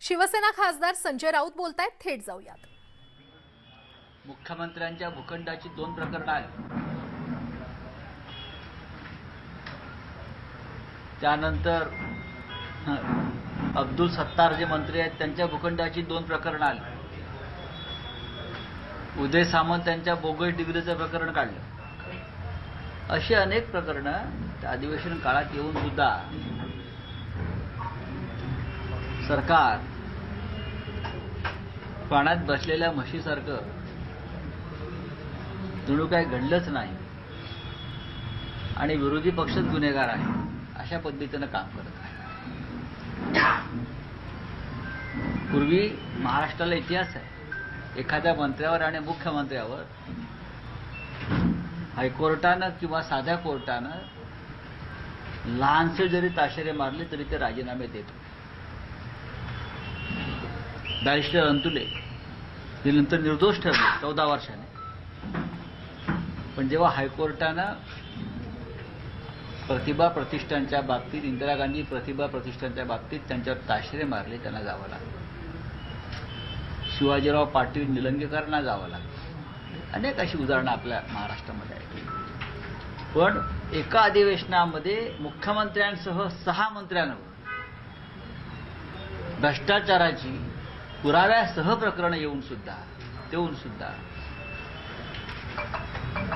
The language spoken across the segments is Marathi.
शिवसेना खासदार संजय राऊत बोलतायत, थेट जाऊयात। मुख्यमंत्र्यांच्या भूखंडाची 2 प्रकरणं आहेत। त्यानंतर अब्दुल सत्तार जे मंत्री आहेत त्यांच्या भूखंडाची 2 प्रकरणं आली। उदय सामंत यांच्या बोगस डिग्रीचं प्रकरण काढलं। अशी अनेक प्रकरणं त्या अधिवेशन काळात येऊन सुद्धा सरकार पाण्यात बसलेल्या म्हशीसारखं जणू काही घडलंच नाही आणि विरोधी पक्षच गुन्हेगार आहे अशा पद्धतीनं काम करत आहे। पूर्वी महाराष्ट्राला इतिहास आहे, एखाद्या मंत्र्यावर आणि मुख्यमंत्र्यावर हायकोर्टानं किंवा साध्या कोर्टानं लहानसे जरी ताशेरे मारले तरी ते राजीनामे देत होते। बॅरिस्टर अंतुले हे नंतर निर्दोष ठरले 14 वर्षाने, पण जेव्हा हायकोर्टानं प्रतिभा प्रतिष्ठानच्या बाबतीत, इंदिरा गांधी प्रतिभा प्रतिष्ठानच्या बाबतीत त्यांच्यावर ताशेरे मारले, त्यांना जावं लागलं। शिवाजीराव पाटील निलंगेकरांना जावं लागलं। अनेक अशी उदाहरणं आपल्या महाराष्ट्रामध्ये आहेत। पण एका अधिवेशनामध्ये मुख्यमंत्र्यांसह 6 मंत्र्यांवर भ्रष्टाचाराची पुराव्यासह प्रकरणं येऊन सुद्धा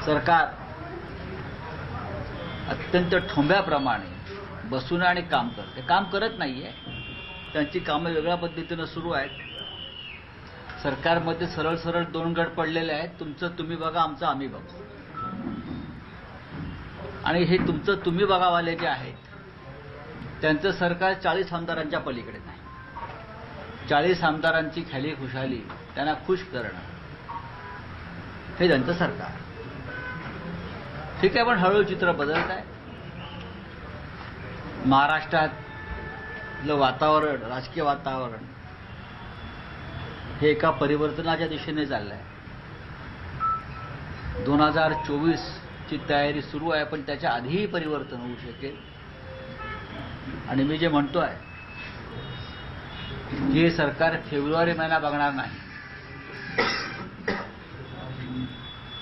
सरकार अत्यंत ठोंब्याप्रमाणे बसून आणि काम करते, काम करत नाहीये। त्यांची कामं वेगळ्या पद्धतीनं सुरू आहेत। सरकारमध्ये सरळ सरळ 2 गट पडलेले आहेत, तुमचं तुम्ही बघा, आमचं आम्ही बघू। आणि हे तुमचं तुम्ही बघावाले जे आहेत त्यांचं सरकार 40 आमदारांच्या पलीकडे नाही। 40 आमदारांची खाली खुशाली त्यांना खुश करणं हे त्यांचं सरकार। ठीक आहे, पण हळूहळू चित्र बदलत आहे। महाराष्ट्रातलं वातावरण, राजकीय वातावरण हे एका परिवर्तनाच्या दिशेने चाललं आहे। 2024 ची तयारी सुरू आहे, पण त्याच्या आधीही परिवर्तन होऊ शकेल। आणि मी जे म्हणतोय हे सरकार फेब्रुवारी महिना बघणार नाही,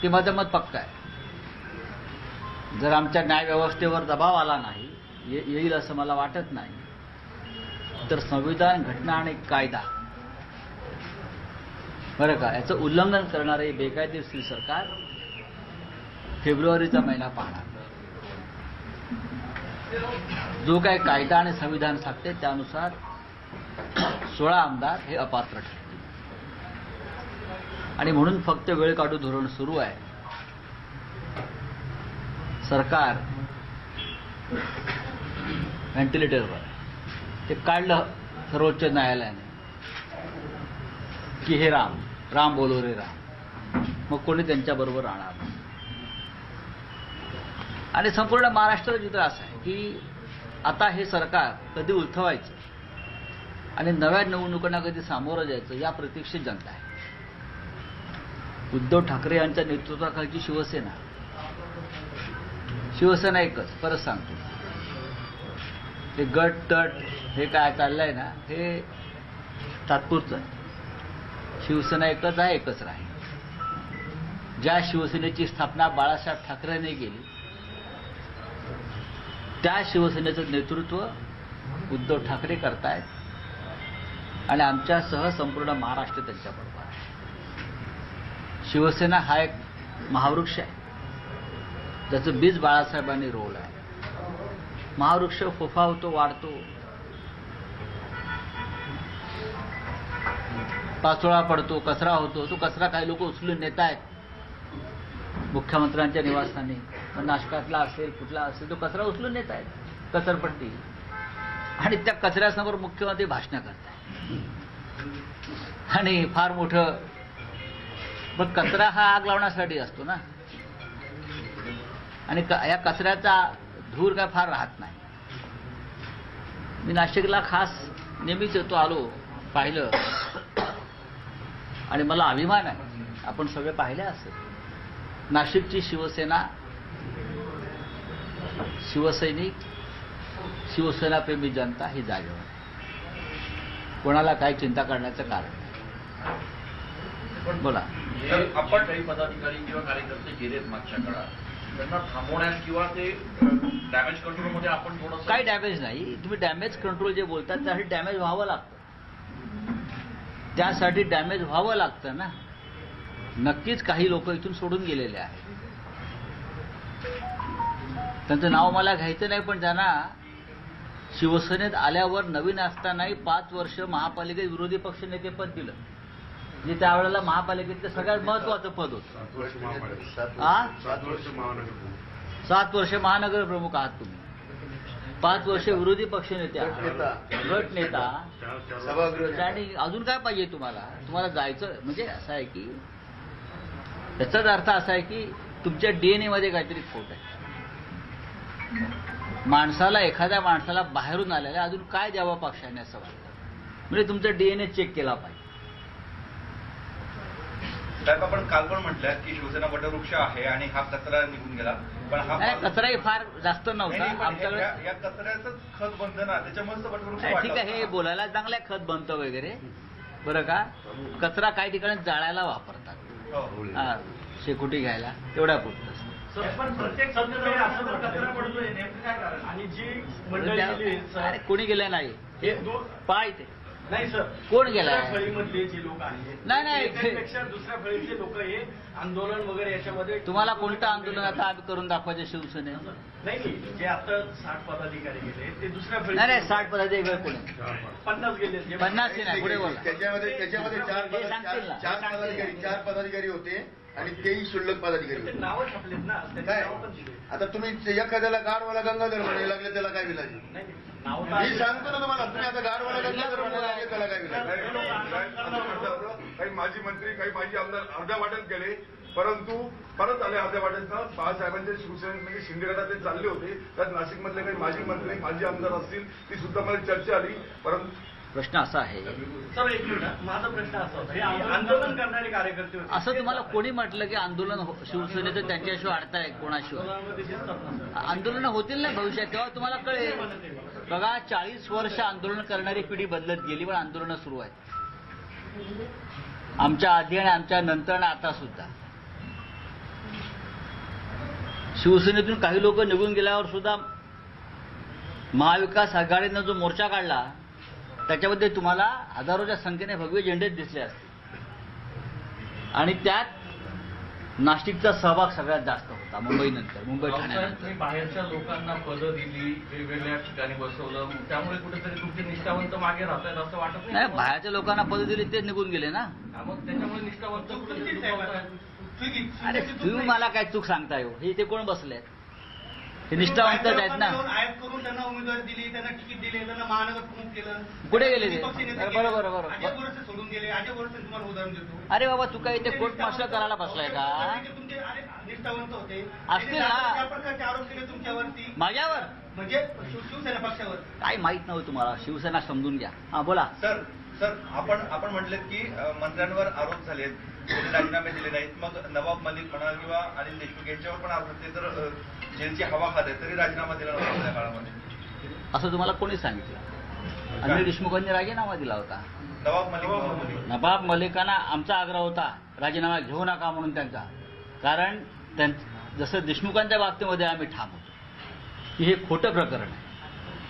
ते माझं मत पक्क आहे। जर आमच्या न्यायव्यवस्थेवर दबाव आला नाही, येईल असं मला वाटत नाही, तर संविधान, घटना आणि कायदा बरं का याचं उल्लंघन करणारे बेकायदेशीर सरकार फेब्रुवारीचा महिना पाहणार। जो काही कायदा आणि संविधान सांगते त्यानुसार 16 आमदार हे अपात्र ठरतील आणि म्हणून फक्त वेळ काढू धोरण सुरू आहे। सरकार व्हेंटिलेटरवर आहे, ते काढलं सर्वोच्च न्यायालयाने की हे राम बोलो रे राम, मग कोणी त्यांच्याबरोबर राहणार नाही। आणि संपूर्ण महाराष्ट्राचं चित्र असं आहे की आता हे सरकार कधी उलथवायचं आणि नव्या निवडणुकांना कधी सामोरं जायचं या प्रतीक्षेत जनता आहे। उद्धव ठाकरे यांच्या नेतृत्वाखालची शिवसेना एकच, परत सांगतो, हे गट तट हे काय चाललंय ना हे तात्पुरतं आहे। शिवसेना एकच आहे, एकच राहील। ज्या शिवसेनेची स्थापना बाळासाहेब ठाकरेंनी केली त्या शिवसेनेचं नेतृत्व उद्धव ठाकरे करतायत आणि आमच्यासह संपूर्ण महाराष्ट्र त्यांच्याबरोबर आहे। शिवसेना हा एक महावृक्ष आहे, ज्याचं बीज बाळासाहेबांनी रोवलं आहे। महावृक्ष फोफावतो, वाढतो, पाचोळा पडतो, कचरा होतो। तो कचरा काही लोक उचलून नेत आहेत मुख्यमंत्र्यांच्या निवासस्थानी, नाशकातला असेल कुठला असेल, तो कचरा उचलून नेत आहेत कचरपट्टी, आणि त्या कचऱ्यासमोर मुख्यमंत्री भाषणं करतायत आणि फार मोठं। पण कचरा हा आग लावण्यासाठी असतो ना, आणि या कचऱ्याचा धूर काय फार राहत नाही। मी नाशिकला खास नेहमीच येतो, आलो, पाहिलं आणि मला अभिमान आहे। आपण सगळे पाहिले असेल, नाशिकची शिवसेना, शिवसैनिक, शिवसेनाप्रेमी जनता ही जागेवर आहे। कोणाला काय चिंता करण्याचं कारण नाही. बोला. आपण काही पदाधिकारी किंवा कार्यकर्ते गेलेत मागच्या काळात, त्यांना थांबवण्यात किंवा ते डॅमेज कंट्रोलमध्ये आपण थोडंसं काय डॅमेज नाही. तुम्ही डॅमेज कंट्रोल जे बोलतात त्यासाठी डॅमेज व्हावं लागतं. त्यासाठी डॅमेज व्हावं लागतं ना. नक्कीच काही लोक इथून सोडून गेलेले आहेत. त्यांचं नाव मला घ्यायचं नाही, पण त्यांना शिवसेनेत आल्यावर नवीन असतानाही 5 वर्ष महापालिकेत विरोधी पक्षनेते पद दिलं, जे त्यावेळेला महापालिकेतलं सगळ्यात महत्वाचं पद होतं. 7 वर्ष महानगर प्रमुख आहात तुम्ही, 5 वर्ष विरोधी पक्षनेते आहात, गट नेता, आणि अजून काय पाहिजे तुम्हाला? तुम्हाला जायचं म्हणजे असं आहे की त्याचाच अर्थ असा आहे की तुमच्या डीएनए मध्ये काहीतरी खोट आहे. एखाद्या माणसाला बाहेरून आलेल्या अजून काय द्यावं पक्षाने असं वाटतं. म्हणजे तुमचा डीएनए चेक केला पाहिजे. साहेब, आपण काल पण म्हटलं की शिवसेना वटवृक्ष आहे आणि हा कचरा निघून गेला, पण हा कचराही फार जास्त नव्हता आमच्याकडे. या कचऱ्याचं खत बनतं ना, त्याच्यामुळेच तर वटवृक्ष ठीक आहे, हे बोलायला चांगलं आहे, खत बनतं वगैरे, बरं का. कचरा काही ठिकाणी जाळायला वापरतात, हा, शेकोटी घ्यायला, तेवढ्या पुरतं. पण प्रत्येक संस्थेकडे असं कचरा पडतोय, नेमकं काय कारण? आणि जी मंडळी गेली, अरे कोणी गेलं नाही, हे पाय ते नाही सर, कोण गेलाय? दुसऱ्या फळीमधले जे लोक आहेत, नाही, एकापेक्षा दुसऱ्या फळीचे लोक हे आंदोलन वगैरे याच्यामध्ये. तुम्हाला कोणतं आंदोलन आता आम्ही करून दाखवायचं शिवसेने? नाही, जे आता 60 पदाधिकारी गेले ते दुसऱ्या फळी. नाही 60 पदाधिकारी वेळ कोणी 50 गेले. 50 नाही, पुढे बोला. त्याच्यामध्ये चार पदाधिकारी होते आणि तेही क्षुल्लक पदाधिकारी होते. नावं छापलेत ना, काय नावं पण दिले. आता तुम्ही एखाद्याला गाडवाला गंगाधर म्हणायला लागले, त्याला काय विलाज? नाही, नाव मी सांगतो ना तुम्हाला, तुम्ही आता गाडवाला गंगाधर म्हणायला लागले, त्याला काय विलाज? काही माजी मंत्री, काही माजी आमदार अर्ध्या वाट्यात गेले, परंतु परत आले अर्ध्या वाट्यात. बाळासाहेबांचे शिवसेने म्हणजे शिंदे गटात ते चालले होते, त्यात नाशिकमधले काही माजी मंत्री, माजी आमदार असतील, ती सुद्धा मला चर्चा आली. परंतु प्रश्न असा आहे, सर एक मिनिट, माझा प्रश्न असा होता, हे आंदोलन करणारे कार्यकर्ते होते. असं तुम्हाला कोणी म्हटलं की आंदोलन शिवसेनेचं त्यांच्याशिवाय अडताय कोणाशिवाय? आंदोलनामध्ये दिसतात ना सर. आंदोलन होतील ना भविष्यात, तेव्हा तुम्हाला कळेल. बघा, 40 वर्ष आंदोलन करणारी पिढी बदलत गेली, पण आंदोलनं सुरू आहेत आमच्या आधी आणि आमच्या नंतर आणि आता सुद्धा. शिवसेनेतून काही लोक निघून गेल्यावर सुद्धा महाविकास आघाडीनं जो मोर्चा काढला त्याच्यामध्ये तुम्हाला हजारोच्या संख्येने भगवे झेंडेच दिसले असतील, आणि त्यात नाशिकचा सहभाग सगळ्यात जास्त होता. मुंबईनंतर, मुंबई ठाण्यानंतर. बाहेरच्या लोकांना पदं दिली, वेगवेगळ्या ठिकाणी बसवलं, त्यामुळे कुठेतरी तुमचे निष्ठावंत मागे राहत आहेत असं वाटत नाही, बाहेरच्या लोकांना पद दिली ते निघून गेले ना. मग त्याच्यामुळे निष्ठावंत कुठेतरी अरे तुम्ही मला काय चूक सांगताय हो? हे ते कोण बसले? हे निष्ठावंतच आहेत ना. आयात करून त्यांना उमेदवारी दिली, त्यांना तिकीट दिले, त्यांना महानगर प्रमुख केलं. कुठे गेले ते? बरोबर बरोबर. अजय बोरसे सोडून गेले. अजय बोरसे तुम्हाला उदाहरण देतो. अरे बाबा, तू काय इथे कोर्ट मार्शल करायला बसलाय का? तुमचे निष्ठावंत होते, असतील ना. त्या प्रकारचे आरोप केले तुमच्यावरती, माझ्यावर म्हणजे शिवसेना पक्षावर. काय माहित नव्हतं तुम्हाला? शिवसेना समजून घ्या. हा बोला. सर आपण म्हटलेत की मंत्र्यांवर आरोप झालेत, त्यांनी राजीनामे दिले नाहीत. मग नवाब मलिक म्हणा किंवा अनिल देशमुख यांच्यावर पण आरोप होते, तर जेलची हवा खाते तरी राजीनामा दिला नव्हता त्या काळामध्ये. असं तुम्हाला कोणी सांगितलं? अनिल देशमुखांनी राजीनामा दिला होता. नवाब मलिकांना आमचा आग्रह होता राजीनामा घेऊ नका म्हणून त्यांचा, कारण जसं देशमुखांच्या बाबतीमध्ये आम्ही ठाम होतो की हे खोटं प्रकरण आहे,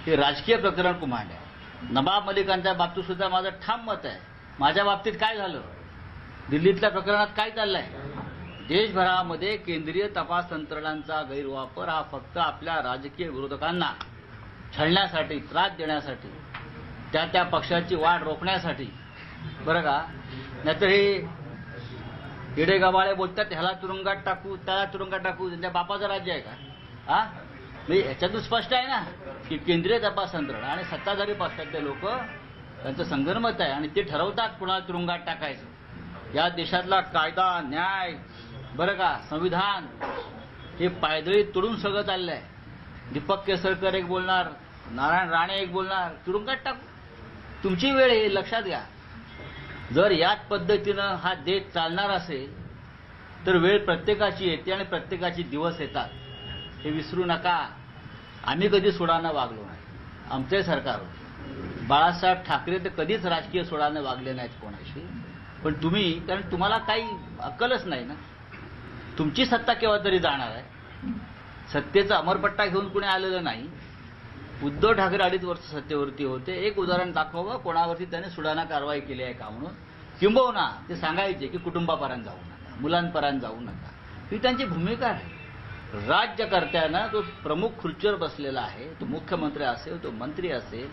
हे राजकीय प्रकरण कुमांड आहे. नवाब मलिकांच्या बाबतीत सुद्धा माझं ठाम मत आहे. माझ्या बाबतीत काय झालं, दिल्लीतल्या प्रकरणात काय चाललंय, देशभरामध्ये केंद्रीय तपास यंत्रणांचा गैरवापर हा फक्त आपल्या राजकीय विरोधकांना छळण्यासाठी, त्रास देण्यासाठी, त्या पक्षाची वाढ रोखण्यासाठी, बरं का. नाहीतर हे येडे गबाळे बोलतात, ह्याला तुरुंगात टाकू, त्याला तुरुंगात टाकू, त्यांच्या बापाचं राज्य आहे का? हा, म्हणजे याच्यातून स्पष्ट आहे ना की केंद्रीय तपास यंत्रणा आणि सत्ताधारी पक्षातले लोक त्यांचं संगनमत आहे आणि ते ठरवतात कुणाला तुरुंगात टाकायचं. या देशातला कायदा, न्याय, बरं का, संविधान हे पायदळी तोडून सगळं चाललंय आहे. दीपक केसरकर एक बोलणार, नारायण राणे एक बोलणार, तुरुंगात टाकू. तुमची वेळ हे लक्षात घ्या. जर याच पद्धतीनं हा देश चालणार असेल तर वेळ प्रत्येकाची येते आणि प्रत्येकाची दिवस येतात, हे विसरू नका. आम्ही कधी सुडानं वागलो नाही, आमचे सरकार होते. बाळासाहेब ठाकरे तर कधीच राजकीय सोडाने वागले नाहीत कोणाशी. पण तुम्ही, कारण तुम्हाला काही अक्कलच नाही ना. तुमची सत्ता केव्हा तरी जाणार आहे. सत्तेचा अमरपट्टा घेऊन कुणी आलेलं नाही. उद्धव ठाकरे 2.5 वर्ष सत्तेवरती होते. एक उदाहरण दाखवावं कोणावरती त्याने सुडाना कारवाई केली आहे का म्हणून. किंबहुना ते सांगायचे की कुटुंबापर्यंत जाऊ नका, मुलांपर्यंत जाऊ नका. ही त्यांची भूमिका आहे. राज्यकर्त्यांना जो प्रमुख खुर्चीवर बसलेला आहे, तो मुख्यमंत्री असेल, तो मंत्री असेल,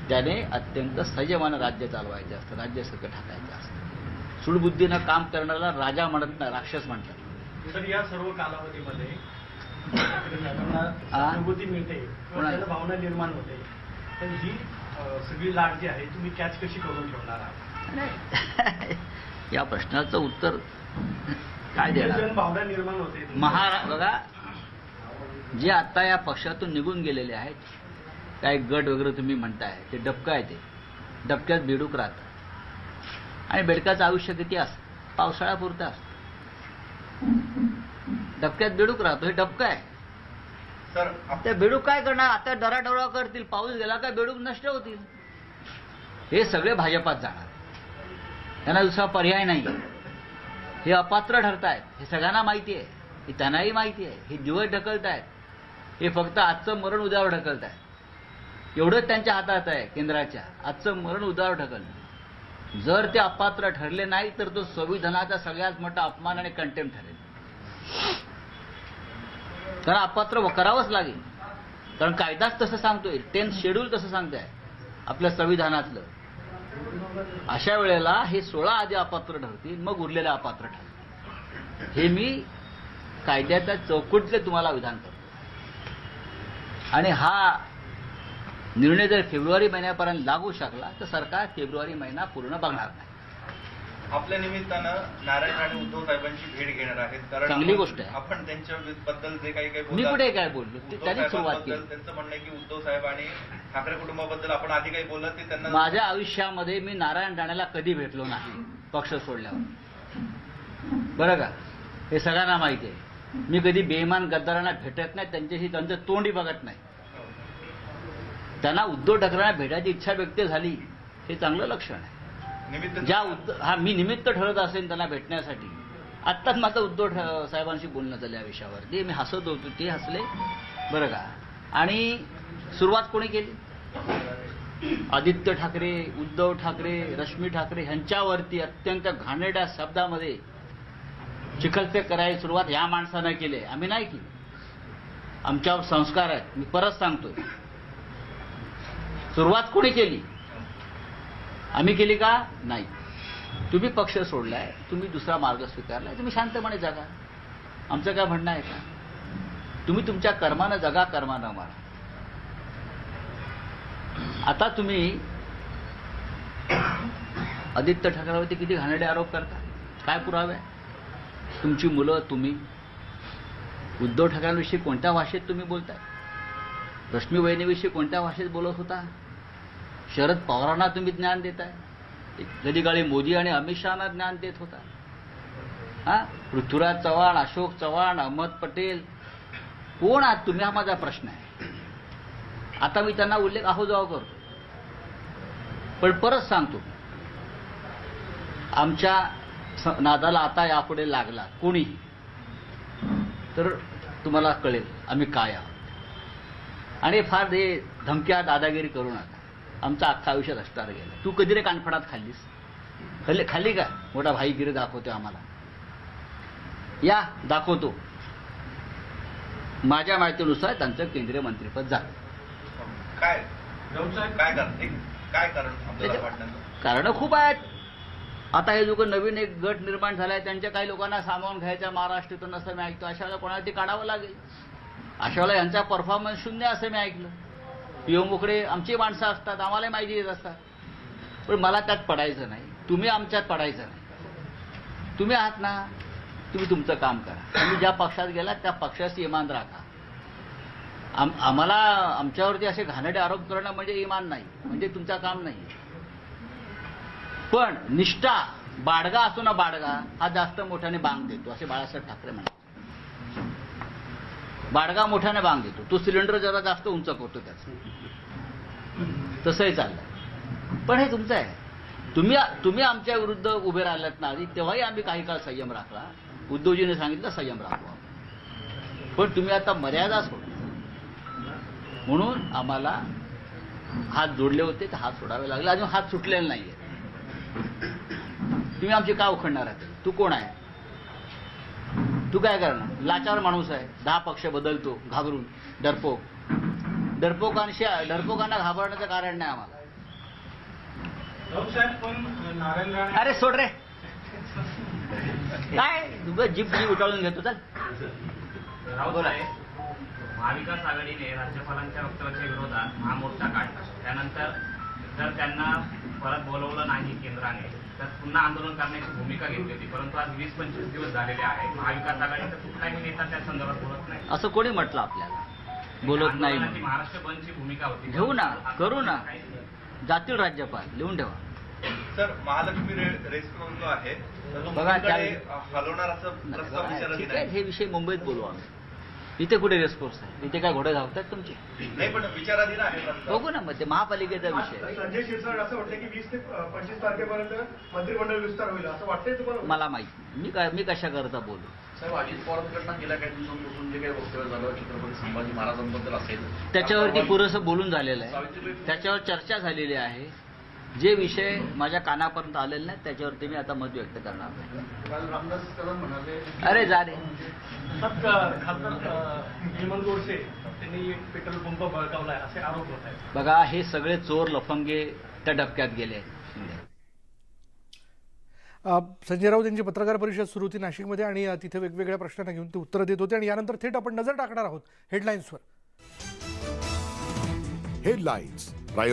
त्याने अत्यंत संयमानं राज्य चालवायचं असतं, राज्य सगळं टाकायचं असतं. सुडबुद्धीनं काम करणारा राजा म्हणत नाही, राक्षस म्हणतात. तर या सर्व कालावधीमध्ये अनुभूती मिळते किंवा त्याला भावना निर्माण होते. तर ही सगळी लाट जी आहे तुम्ही कॅच कशी करून ठेवणार आहात? या प्रश्नाचं उत्तर काय देणार. भावना निर्माण होते. बघा, जे आता या पक्षातून निघून गेलेले आहेत, काय गट वगैरे तुम्ही म्हणताय, ते डबकं आहे. ते डबक्यात बेडूक राहतं आणि बेडकाचं आयुष्य किती असतं, पावसाळ्यापुरतं असतं. डबक्यात बेडूक राहतो, हे डबकं आहे. सर ते बेडूक काय करणार, आता डराडोळा करतील, पाऊस गेला का बेडूक नष्ट होतील. हे सगळे भाजपात जाणार, त्यांना दुसरा पर्याय नाही. हे अपात्र ठरतायत, हे सगळ्यांना माहिती आहे, हे त्यांनाही माहिती आहे. हे दिवस ढकलतायत, हे फक्त आजचं मरण उद्यावर ढकलतायत. एवढंच त्यांच्या हातात आहे केंद्राच्या, आजचं मरण उद्यावर ढकलणं. जर ते अपात्र ठरले नाही तर तो संविधानाचा सगळ्यात मोठा अपमान आणि कंटेम ठरेल. कारण अपात्र करावंच लागेल, कारण कायदाच तसं सांगतोय, 10th शेड्यूल तसं सांगताय आपल्या संविधानातलं. अशा वेळेला हे 16 आधी अपात्र ठरतील, मग उरलेले अपात्र ठरतील. हे मी कायद्याच्या चौकटीतले तुम्हाला विधान करतो. आणि हा निर्णय जर फेब्रुवारी महिन्यापर्यंत लागू शकला तर सरकार फेब्रुवारी महिना पूर्ण बघणार नाही. आपल्या निमित्तानं नारायण राणे उद्धव साहेबांची भेट घेणार आहेत. कारण चांगली गोष्ट आहे. आपण त्यांच्याबद्दल जे काही मी कुठे काय बोललो, त्यांनी सुरुवात केली. त्यांचं म्हणणं आहे की उद्धव साहेब आणि ठाकरे कुटुंबाबद्दल आपण आधी काही बोलत ते त्यांना. माझ्या आयुष्यामध्ये मी नारायण राणेला कधी भेटलो नाही पक्ष सोडल्यावर, बरं का. हे सगळ्यांना माहिती आहे. मी कधी बेईमान गद्दारांना भेटत नाही, त्यांच्याशी त्यांचं तोंडही बघत नाही. त्यांना उद्धव ठाकरेंना भेटायची इच्छा व्यक्त झाली, हे चांगलं लक्षण आहे. मी निमित्त ठरत असेल त्यांना भेटण्यासाठी. आत्ताच माझं उद्धव साहेबांशी बोलणं झालं या विषयावरती. मी हसत होतो, ते हसले, बरं का. आणि सुरुवात कोणी केली, आदित्य ठाकरे, उद्धव ठाकरे, रश्मी ठाकरे ह्यांच्यावरती अत्यंत घाणेरड्या शब्दामध्ये चिखलफेक करायची सुरुवात ह्या माणसानं केली. आम्ही नाही केली. आमच्यावर संस्कार आहेत. मी परत सांगतोय, सुरुवात कोणी केली, आम्ही केली का नाही. तुम्ही पक्ष सोडलाय, तुम्ही दुसरा मार्ग स्वीकारलाय, तुम्ही शांतपणे जगा. आमचं काय म्हणणं आहे का. तुम्ही तुमच्या कर्मानं जगा, कर्मानं मारा. आता तुम्ही आदित्य ठाकरेवरती किती घाणेरडे आरोप करता, काय पुरावे आहे. तुमची मुलं, तुम्ही उद्धव ठाकरेंविषयी कोणत्या भाषेत तुम्ही बोलताय, रश्मी वहिनीविषयी कोणत्या भाषेत बोलत होता, शरद पवारांना तुम्ही ज्ञान देताय, कधी काळी मोदी आणि अमित शहाना ज्ञान देत होता. पृथ्वीराज चव्हाण, अशोक चव्हाण, अहमद पटेल, कोण आहात तुम्ही, हा माझा प्रश्न आहे. आता मी त्यांना उल्लेख आहोजाव करतो, पण परत सांगतो, आमच्या नादाला आता यापुढे लागला कोणीही तर तुम्हाला कळेल आम्ही काय आहोत. आणि फार हे धमक्या दादागिरी करू नका. आमचा अख्खा आयुष्य रस्त्यावर गेला. तू कधी रे कानफडात खाल्लीस, खाल्ली का. मोठा भाईगिरी दाखवतो आम्हाला, या दाखवतो. माझ्या माहितीनुसार त्यांचं केंद्रीय मंत्रिपद झालं. काय कारण आपल्याला वाटतं. कारणं खूप आहेत. आता हे जो नवीन एक गट निर्माण झालाय, त्यांच्या काही लोकांना सामावून घ्यायचा महाराष्ट्रातून असं मी ऐकतो. अशा वेळेला कोणाला ते काढावं लागेल. अशा वेळेला यांचा परफॉर्मन्स शून्य असं मी ऐकलं. पिओमुकडे आमची माणसं असतात, आम्हाला माहिती येत असतात. पण मला त्यात पडायचं नाही, तुम्ही आमच्यात पडायचं नाही. तुम्ही आहात ना, तुम्ही तुमचं काम करा. तुम्ही ज्या पक्षात गेलात त्या पक्षाशी इमान राखा. आम्हाला आमच्यावरती असे घाणेरडे आरोप करणं म्हणजे इमान नाही, म्हणजे तुमचं काम नाही. पण निष्ठा, बाडगा असतो ना, बाडगा हा जास्त मोठ्याने बांग देतो, असे बाळासाहेब ठाकरे म्हणतात. बाडगा मोठ्याने बांग देतो, तो सिलेंडर जरा जास्त उंच करतो त्याचा. तसंही चाललंय. पण हे तुमचं आहे. तुम्ही आमच्या विरुद्ध उभे राहिलात ना आधी, तेव्हाही आम्ही काही काळ संयम राखला. उद्धवजीने सांगितलं संयम राखवा, पण तुम्ही आता मर्यादा सोडली. म्हणून आम्हाला हात जोडले होते तर हात सोडावे लागले. अजून हात सुटलेला नाहीये. तुम्ही आमची का उखडणार आहात? तू कोण आहे? तू काय करणार? लाचार माणूस आहे. 10 पक्ष बदलतो घाबरून. डरपोकांना घाबरण्याचं कारण नाही आम्हाला. राऊत साहेब, पण नारायण राणे अरे सोड रे, काय तुझं जीप उठाळून घेतो. चल राऊत साहेब, महाविकास आघाडीने राज्यपालांच्या वक्तव्याच्या विरोधात हा मोर्चा काढला. त्यानंतर जर त्यांना परत बोलवलं नाही केंद्राने तर पुन्हा आंदोलन करण्याची भूमिका घेतली होती. परंतु आज 20-25 दिवस झालेले आहेत. महाविकास आघाडीचा कुठलाही नेता त्या संदर्भात बोलत नाही. असं कोणी म्हटलं आपल्याला बोलत नाही आंदोलनाची म्हणून? महाराष्ट्र बंदची भूमिका होती. घेऊ ना, करू ना. जातील राज्यपाल, लिहून ठेवा. सर, महालक्ष्मी रेस्टॉरंट जो आहे तर तो बघा, मुंबईकडे हलवणार असं प्रस्ताव विचारला ठीक गेला आहे, हे विषय मुंबईत बोलू आम्ही. इथे कुठे रेस्पॉन्स आहे? इथे काय घोडे धावतात तुमचे? नाही, पण विचाराधीन आहे प्रस्ताव. बघू ना, मग ते महापालिकेचा विषय आहे. संजय शिरसाट असं वाटतं की 20 ते 25 तारखेपर्यंत मंत्रिमंडळ विस्तार होईल असं वाटतंय तुम्हाला? मला माहिती मी कशा करता बोलू. साहेब, अजित पवारांकडनं गेल्या काही दिवसांपासून जे काही वक्तव्य झालं छत्रपती संभाजी महाराजांबद्दल असेल त्याच्यावरती पुरेसं बोलून झालेलं आहे. त्याच्यावर चर्चा झालेली आहे. जे विषय माझ्या कानापर्यंत आलेले नाही त्याच्यावरती मी आता मत व्यक्त करणार नाही. काल रामदास कदम म्हणाले अरे जा रे. खासदार हेमंत गोडसे त्यांनी एक पेट्रोल पंप बळकावलाय असे आरोप होत आहेत. बघा, हे सगळे चोर लफंगे त्या डबक्यात गेले. संजय राऊत यांची पत्रकार परिषद सुरू होती नाशिकमध्ये आणि तिथे वेगवेगळ्या प्रश्नांना घेऊन ते उत्तरं देत होते. आणि यानंतर थेट आपण नजर टाकणार आहोत हेडलाईन्सवर. हेडलाईन्स